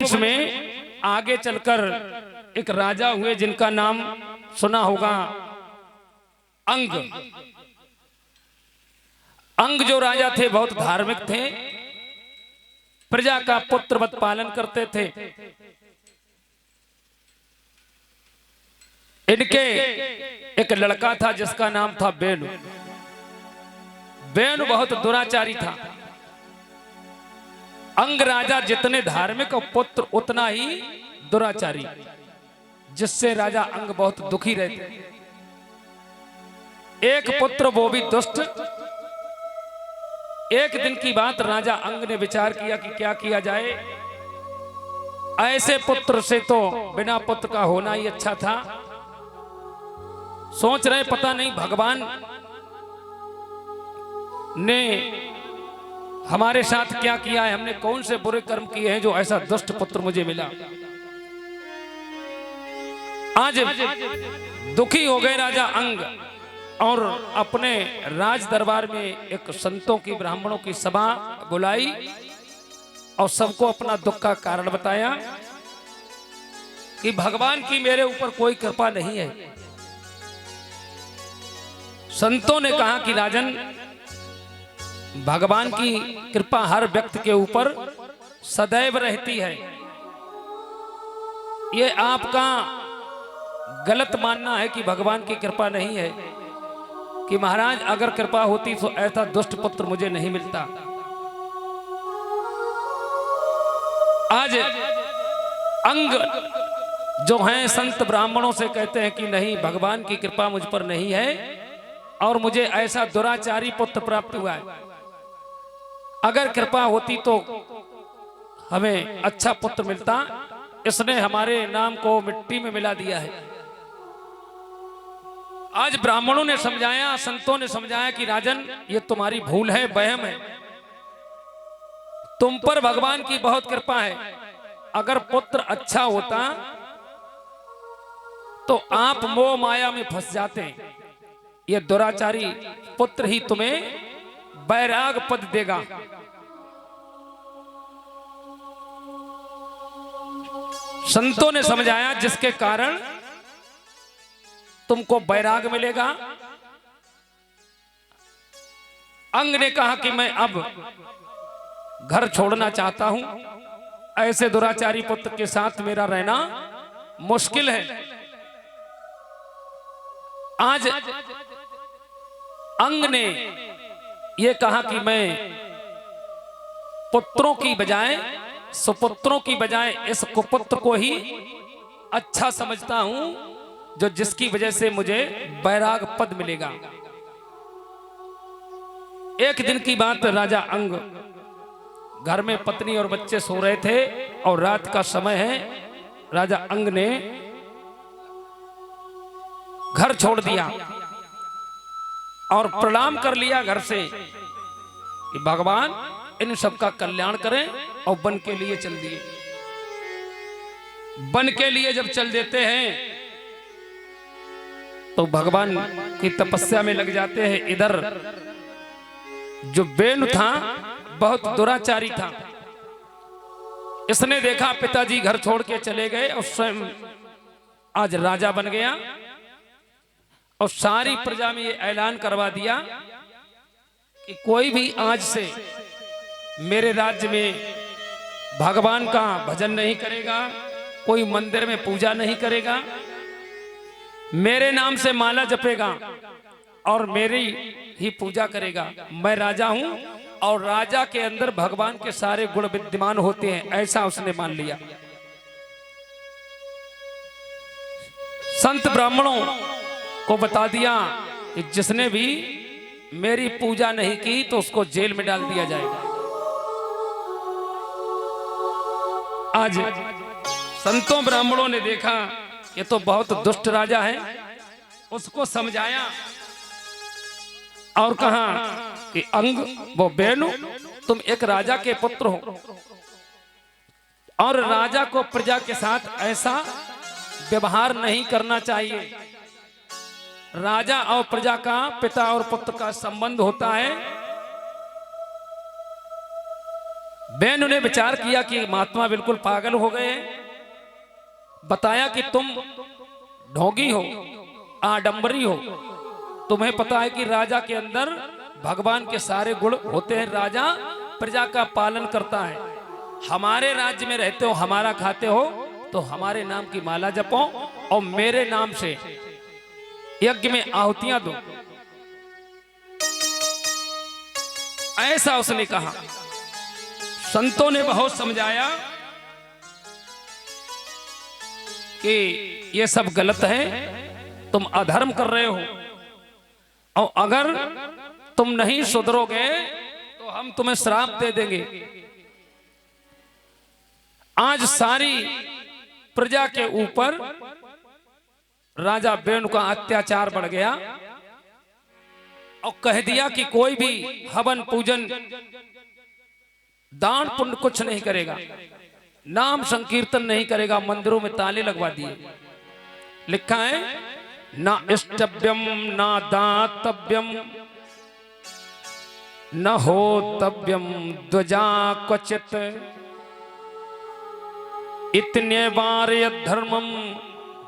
वंश में आगे चलकर एक राजा हुए जिनका नाम सुना होगा, अंग। अंग जो राजा थे बहुत धार्मिक थे, प्रजा का पुत्रवत पालन करते थे। इनके एक लड़का था जिसका नाम था बेनु। बेनु बहुत दुराचारी था। अंग राजा जितने धार्मिक और पुत्र उतना ही दुराचारी, जिससे राजा अंग बहुत दुखी रहते। एक पुत्र वो भी दुष्ट। एक दिन की बात, राजा अंग ने विचार किया कि क्या किया जाए। ऐसे पुत्र से तो बिना पुत्र का होना ही अच्छा था। सोच रहे पता नहीं भगवान ने हमारे साथ क्या किया है, हमने कौन से बुरे कर्म किए हैं जो ऐसा दुष्ट पुत्र मुझे मिला। आज दुखी हो गए राजा अंग और अपने राज दरबार में एक संतों की, ब्राह्मणों की सभा बुलाई और सबको अपना दुख का कारण बताया कि भगवान की मेरे ऊपर कोई कृपा नहीं है। संतों ने कहा कि राजन, भगवान की कृपा हर व्यक्ति के ऊपर सदैव रहती है। ये आपका गलत मानना है कि भगवान की कृपा नहीं है, कि महाराज अगर कृपा होती तो ऐसा दुष्ट पुत्र मुझे नहीं मिलता। आज अंग जो हैं संत ब्राह्मणों से कहते हैं कि नहीं, भगवान की कृपा मुझ पर नहीं है और मुझे ऐसा दुराचारी पुत्र प्राप्त हुआ है। अगर कृपा होती तो हमें अच्छा पुत्र मिलता, इसने हमारे नाम को मिट्टी में मिला दिया है। आज ब्राह्मणों ने समझाया, संतों ने समझाया कि राजन, ये तुम्हारी भूल है, वहम है। तुम पर भगवान की बहुत कृपा है। अगर पुत्र अच्छा होता तो आप मोह माया में फंस जाते। ये दुराचारी पुत्र ही तुम्हें बैराग पद देगा। संतों ने समझाया जिसके कारण तुमको बैराग मिलेगा। अंग ने कहा कि मैं अब घर छोड़ना चाहता हूं, ऐसे दुराचारी पुत्र के साथ मेरा रहना मुश्किल है। आज अंग ने यह कहा कि मैं पुत्रों की बजाय, सुपुत्रों की बजाय इस कुपुत्र को ही अच्छा समझता हूं, जो जिसकी वजह से मुझे बैराग पद मिलेगा। एक दिन की बात, राजा अंग घर में पत्नी और बच्चे सो रहे थे और रात का समय है। राजा अंग ने घर छोड़ दिया और प्रणाम कर लिया घर से कि भगवान इन सबका कल्याण करें, और वन के लिए चल दिए। वन के लिए जब चल देते हैं तो भगवान की तपस्या में लग जाते हैं। इधर जो बेनु था बहुत दुराचारी था। इसने देखा पिताजी घर छोड़ के चले गए और स्वयं आज राजा बन गया और सारी प्रजा में ये ऐलान करवा दिया कि कोई भी आज से मेरे राज्य में भगवान का भजन नहीं करेगा, कोई मंदिर में पूजा नहीं करेगा, मेरे नाम से माला जपेगा और मेरी ही पूजा करेगा। मैं राजा हूं और राजा के अंदर भगवान के सारे गुण विद्यमान होते हैं, ऐसा उसने मान लिया। संत ब्राह्मणों को बता दिया कि जिसने भी मेरी पूजा नहीं की तो उसको जेल में डाल दिया जाएगा। आज संतों ब्राह्मणों ने देखा ये तो बहुत दुष्ट राजा है, उसको समझाया और कहा कि अंग, वो बेनु, तुम एक राजा के पुत्र हो और राजा को प्रजा के साथ ऐसा व्यवहार नहीं करना चाहिए। राजा और प्रजा का, पिता और पुत्र का संबंध होता है। बेन ने विचार किया कि महात्मा बिल्कुल पागल हो गए हैं। बताया कि तुम ढोंगी हो, आडंबरी हो, तुम्हें पता है कि राजा के अंदर भगवान के सारे गुण होते हैं। राजा प्रजा का पालन करता है। हमारे राज्य में रहते हो, हमारा खाते हो, तो हमारे नाम की माला जपो और मेरे नाम से यज्ञ में आहुतियां दो। ऐसा उसने कहा। संतों ने बहुत समझाया कि ये सब गलत है, तुम अधर्म कर रहे हो, और अगर तुम नहीं सुधरोगे तो हम तुम्हें श्राप दे देंगे। आज सारी प्रजा के ऊपर राजा बेन का अत्याचार बढ़ गया और कह दिया कि कोई भी हवन पूजन दान पुण्य कुछ नहीं करेगा, नाम संकीर्तन नहीं करेगा, मंदिरों में ताले लगवा दिए। लिखा है ना इष्टव्यम ना दातव्यम न होतव्यम ध्वजा क्वचित इतने बार धर्मम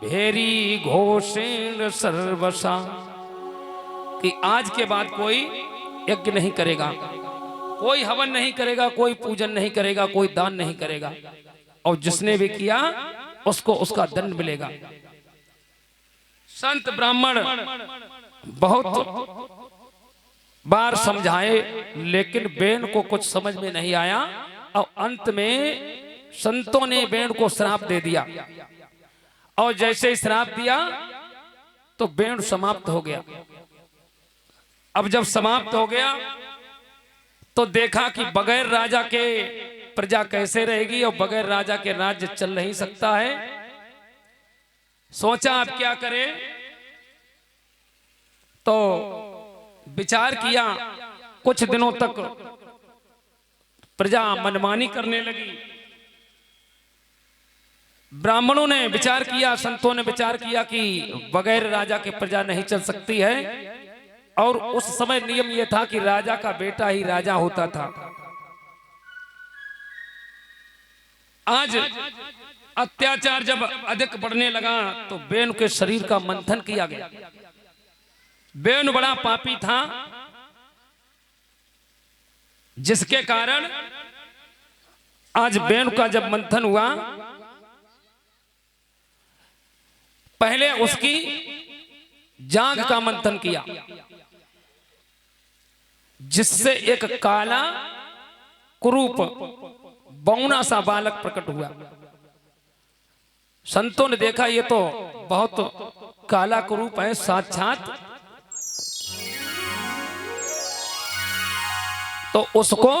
भेरी घोषेण सर्वसा, कि आज के बाद कोई यज्ञ नहीं करेगा, कोई हवन नहीं करेगा, कोई पूजन नहीं करेगा, कोई दान नहीं करेगा, और जिसने भी किया उसको उसका दंड मिलेगा। संत ब्राह्मण बहुत बार समझाए, लेकिन बेन को कुछ समझ में नहीं आया और अंत में संतों ने बेन को श्राप दे दिया। और जैसे श्राप दिया तो बेन समाप्त हो गया। अब जब समाप्त हो गया तो देखा कि बगैर राजा के प्रजा कैसे रहेगी, और बगैर राजा के राज्य चल नहीं सकता है। सोचा अब क्या करे, तो विचार किया। कुछ दिनों तक प्रजा मनमानी करने लगी। ब्राह्मणों ने विचार किया, संतों ने विचार किया कि बगैर राजा के प्रजा नहीं चल सकती है। और उस समय नियम यह था कि राजा का बेटा ही राजा होता था। आज अत्याचार जब अधिक बढ़ने लगा तो बेन के शरीर का मंथन किया गया। बेन बड़ा पापी था, जिसके कारण आज बेन का जब मंथन हुआ, पहले उसकी जांघ का मंथन किया, जिससे एक काला कुरूप बौना सा बालक प्रकट हुआ। संतों ने देखा ये तो बहुत काला कुरूप है, साक्षात। तो उसको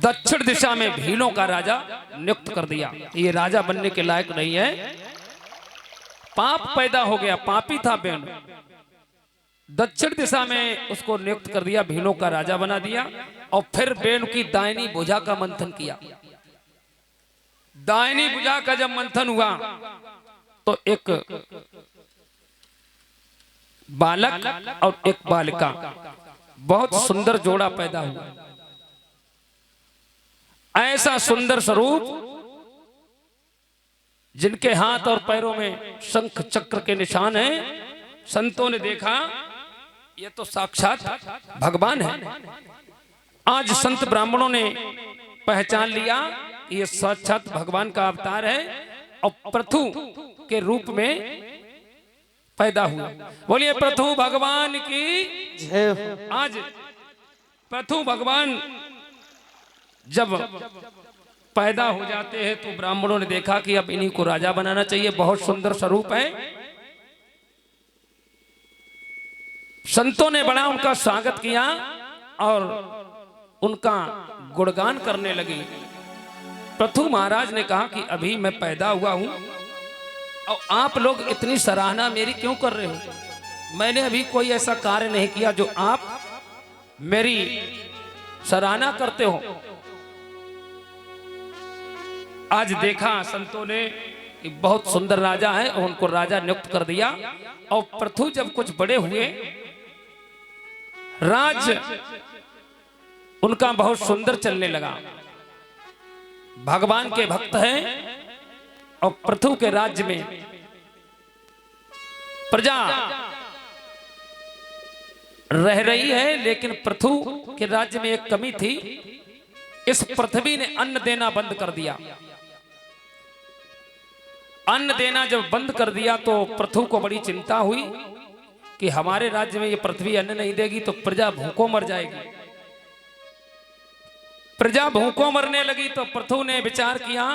दक्षिण दिशा में भीलों का राजा नियुक्त कर दिया। ये राजा बनने के लायक नहीं है, पाप पैदा हो गया, पापी था बेन। दक्षिण दिशा में उसको नियुक्त कर दिया, भीलों का राजा बना दिया। और फिर बेन की दाहिनी भुजा का मंथन किया। दाहिनी भुजा का जब मंथन हुआ तो एक बालक और एक बालिका, बहुत सुंदर जोड़ा पैदा हुआ। ऐसा सुंदर स्वरूप, जिनके हाथ और पैरों में शंख चक्र के निशान हैं। संतों ने देखा ये तो साक्षात भगवान है। आज संत ब्राह्मणों ने पहचान लिया ये साक्षात भगवान का अवतार है और पृथु के रूप में पैदा हुआ। बोलिए पृथु भगवान की जय। आज पृथु भगवान जब पैदा हो जाते हैं तो ब्राह्मणों ने देखा कि अब इन्हीं को राजा बनाना चाहिए, बहुत सुंदर स्वरूप है। संतों ने बड़ा उनका स्वागत किया और उनका गुणगान करने लगे। पृथु महाराज ने कहा कि अभी मैं पैदा हुआ हूं और आप लोग इतनी सराहना मेरी क्यों कर रहे हो? मैंने अभी कोई ऐसा कार्य नहीं किया जो आप मेरी सराहना करते हो। आज देखा संतों ने कि बहुत सुंदर राजा है और उनको राजा नियुक्त कर दिया। और पृथु जब कुछ बड़े हुए, राज उनका बहुत सुंदर चलने लगा। भगवान के भक्त हैं और पृथु के राज्य में प्रजा रह रही है, लेकिन पृथु के राज्य में एक कमी थी। इस पृथ्वी ने अन्न देना बंद कर दिया। अन्न देना जब बंद कर दिया तो पृथु को बड़ी चिंता हुई कि हमारे राज्य में ये पृथ्वी अन्न नहीं देगी तो प्रजा भूखों मर जाएगी। प्रजा भूखों मरने लगी तो पृथु ने विचार किया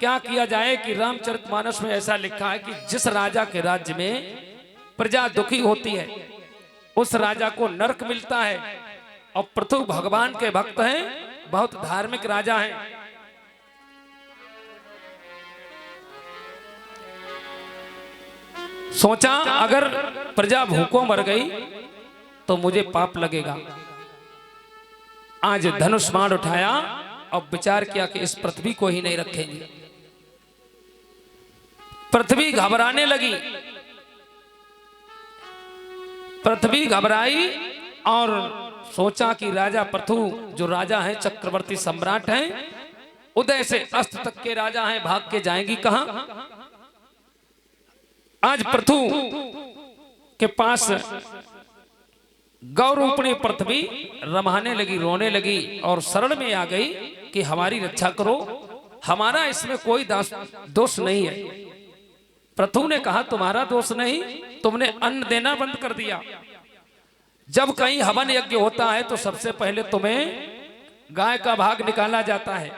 क्या किया जाए कि रामचरितमानस में ऐसा लिखा है कि जिस राजा के राज्य में प्रजा दुखी होती है उस राजा को नरक मिलता है। और पृथु भगवान के भक्त हैं, बहुत धार्मिक राजा हैं। सोचा अगर प्रजा भूखों मर गई तो मुझे पाप लगेगा। आज धनुष बाण उठाया और विचार किया कि इस पृथ्वी को ही नहीं रखेंगे। पृथ्वी घबराने लगी, पृथ्वी घबराई और सोचा कि राजा पृथु जो राजा है, चक्रवर्ती सम्राट हैं, उदय से अस्त तक के राजा हैं, भाग के जाएंगी कहां। आज पृथु के पास गौरूपणी पृथ्वी रमाने लगी, रोने लगी और शरण में आ गई कि हमारी रक्षा करो, हमारा इसमें कोई दोष नहीं है। पृथु ने कहा तुम्हारा दोष नहीं, तुमने अन्न देना बंद कर दिया। जब कहीं हवन यज्ञ होता है तो सबसे पहले तुम्हें गाय का भाग निकाला जाता है,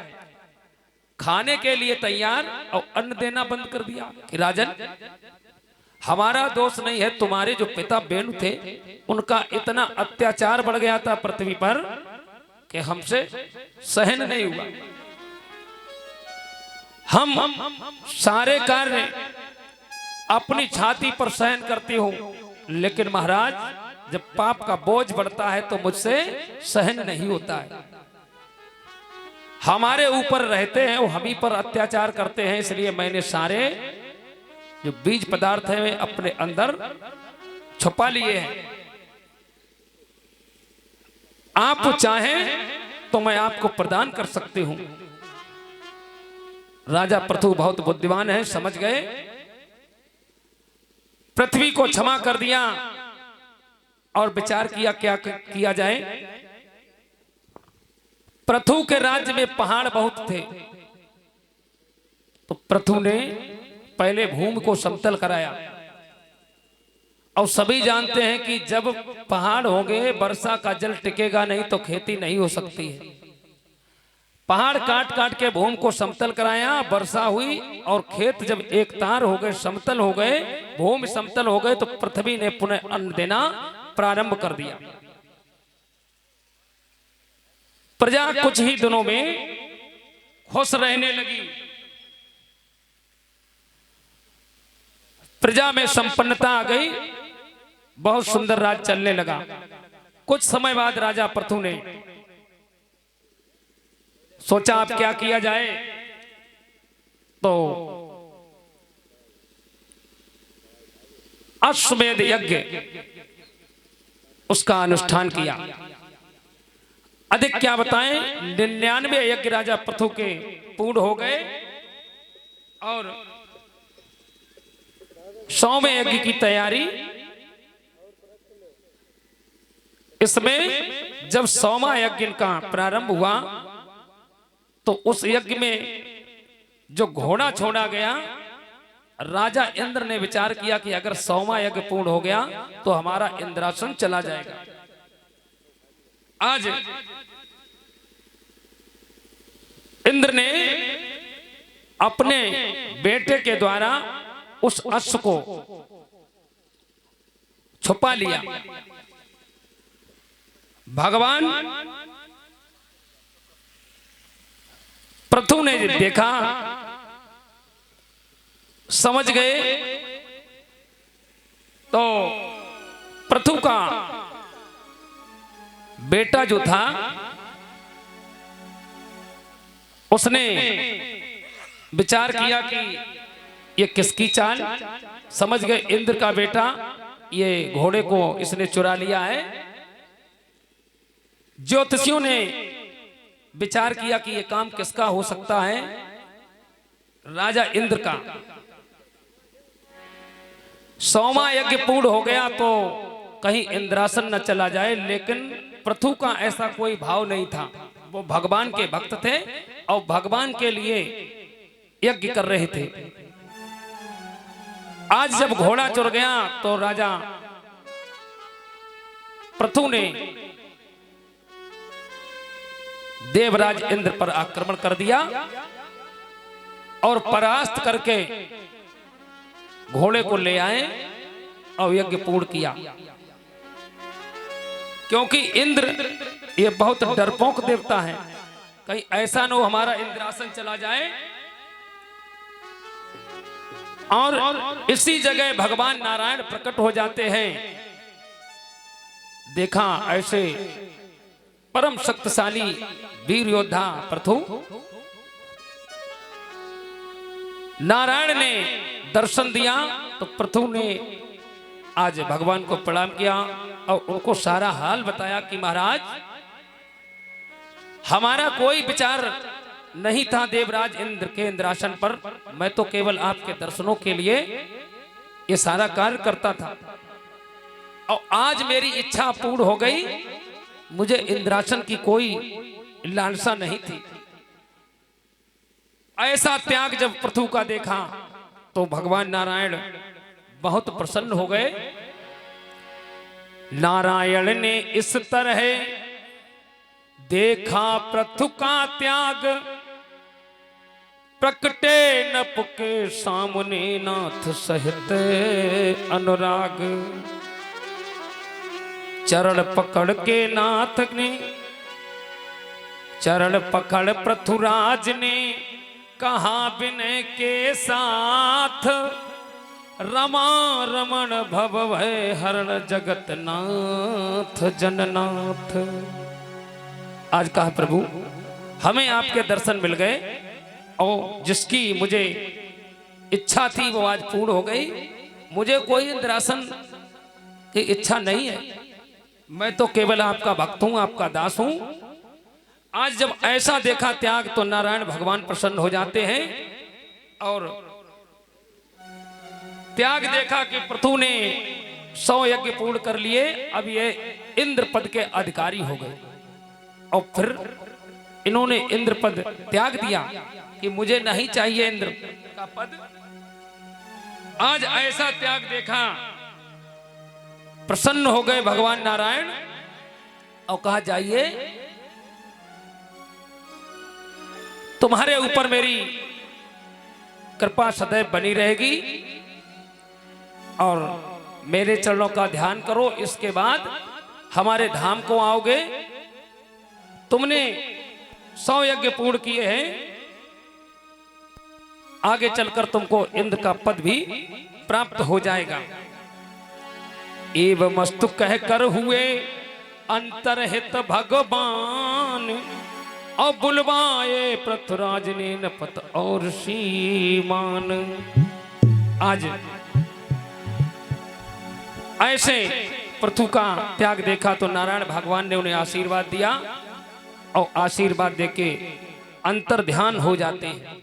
खाने के लिए तैयार, और अन्न देना बंद कर दिया कि राजन हमारा दोष नहीं है, तुम्हारे जो पिता बेनु थे उनका इतना अत्याचार बढ़ गया था पृथ्वी पर कि हमसे सहन नहीं हुआ। हम सारे कार्य अपनी छाती पर सहन करती हूं, लेकिन महाराज जब पाप का बोझ बढ़ता है तो मुझसे सहन नहीं होता है। हमारे ऊपर रहते हैं वो हम ही पर अत्याचार करते हैं, इसलिए मैंने सारे जो बीज पदार्थ है वे अपने अंदर छुपा लिए हैं। आप चाहें तो मैं आपको प्रदान कर सकती हूं। राजा पृथु बहुत बुद्धिमान है, समझ गए, पृथ्वी को क्षमा कर दिया और विचार किया क्या किया जाए। पृथु के राज्य में पहाड़ बहुत थे तो पृथु ने पहले भूमि को समतल कराया। और सभी जानते हैं कि जब पहाड़ होंगे वर्षा का जल टिकेगा नहीं तो खेती नहीं हो सकती है। पहाड़ काट काट के भूमि को समतल कराया, वर्षा हुई और खेत जब एक तार हो गए, समतल हो गए, भूमि समतल हो गए तो पृथ्वी ने पुनः अन्न देना प्रारंभ कर दिया। प्रजा कुछ ही दिनों में खुश रहने लगी। प्रजा में संपन्नता आ गई, बहुत सुंदर राज चलने लगा। कुछ समय बाद राजा पृथु ने सोचा अब क्या किया जाए, तो अश्वमेध यज्ञ उसका अनुष्ठान किया। अधिक क्या बताएं, 99 यज्ञ राजा पृथु के पूर्ण हो गए और 100वें यज्ञ की तैयारी। इसमें जब 100वां यज्ञ का प्रारंभ हुआ तो उस यज्ञ में जो घोड़ा छोड़ा गया, राजा इंद्र ने विचार किया कि अगर 100वां यज्ञ पूर्ण हो गया तो हमारा इंद्रासन चला जाएगा। आज इंद्र ने अपने बेटे के द्वारा उस अश्व को छुपा लिया। भगवान पृथु ने देखा, समझ गए, तो पृथु का बेटा जो था उसने विचार किया कि ये किसकी चाल, समझ गए इंद्र का बेटा ये घोड़े को इसने चुरा लिया है। ज्योतिषियों ने विचार किया कि ये काम किसका हो सकता है, राजा इंद्र का। 100वां यज्ञ पूर्ण हो गया तो कहीं इंद्रासन न चला जाए, लेकिन पृथु का ऐसा कोई भाव नहीं था। वो भगवान के भक्त थे और भगवान के लिए यज्ञ कर रहे थे। आज जब घोड़ा चुर गया तो राजा पृथु ने देवराज इंद्र पर आक्रमण कर दिया और परास्त करके घोड़े को ले आए और यज्ञ पूर्ण किया। क्योंकि इंद्र ये बहुत डरपोक देवता है, कहीं ऐसा न हो हमारा इंद्रासन चला जाए। और इसी जगह भगवान नारायण प्रकट हो जाते हैं। देखा ऐसे परम शक्तिशाली वीर योद्धा पृथु, नारायण ने दर्शन दिया तो पृथु ने आज भगवान को प्रणाम किया और उनको सारा हाल बताया कि महाराज हमारा कोई विचार नहीं था देवराज इंद्र के इंद्रासन पर, मैं तो केवल आपके दर्शनों के लिए ये सारा कार्य करता था और आज मेरी इच्छा पूर्ण हो गई। मुझे इंद्रासन की कोई लालसा नहीं थी। ऐसा त्याग जब पृथु का देखा तो भगवान नारायण बहुत प्रसन्न हो गए। नारायण ने इस तरह देखा पृथु का त्याग, प्रकटे नप के सामने नाथ सहित अनुराग। चरण पकड़ के नाथ ने, चरण पकड़ पृथुराज ने कहा विनय के साथ, रमा रमण भव भय हरण जगत नाथ जननाथ। आज कहा प्रभु हमें आपके दर्शन मिल गए और जिसकी मुझे इच्छा थी वो आज पूर्ण हो गई। मुझे कोई इंद्रासन की इच्छा नहीं है, मैं तो केवल आपका भक्त हूं, आपका दास हूं। आज जब ऐसा देखा त्याग तो नारायण भगवान प्रसन्न हो जाते हैं और त्याग देखा कि पृथु ने 100 यज्ञ पूर्ण कर लिए, अब ये इंद्र पद के अधिकारी हो गए और फिर इन्होंने इंद्र पद त्याग दिया कि मुझे नहीं चाहिए इंद्र का पद। आज ऐसा त्याग देखा, प्रसन्न हो गए भगवान नारायण और कहा जाइए तुम्हारे ऊपर मेरी कृपा सदैव बनी रहेगी और मेरे चरणों का ध्यान करो, इसके बाद हमारे धाम को आओगे। तुमने 100 यज्ञ पूर्ण किए हैं, आगे चलकर तुमको इंद्र का पद भी प्राप्त हो जाएगा। एवं मस्तु कह कर हुए अंतरहित भगवान, और बुलवाए पृथुराज ने नपत और सीमान। आज ऐसे पृथु का त्याग देखा तो नारायण भगवान ने उन्हें आशीर्वाद दिया और आशीर्वाद देके अंतर ध्यान हो जाते हैं।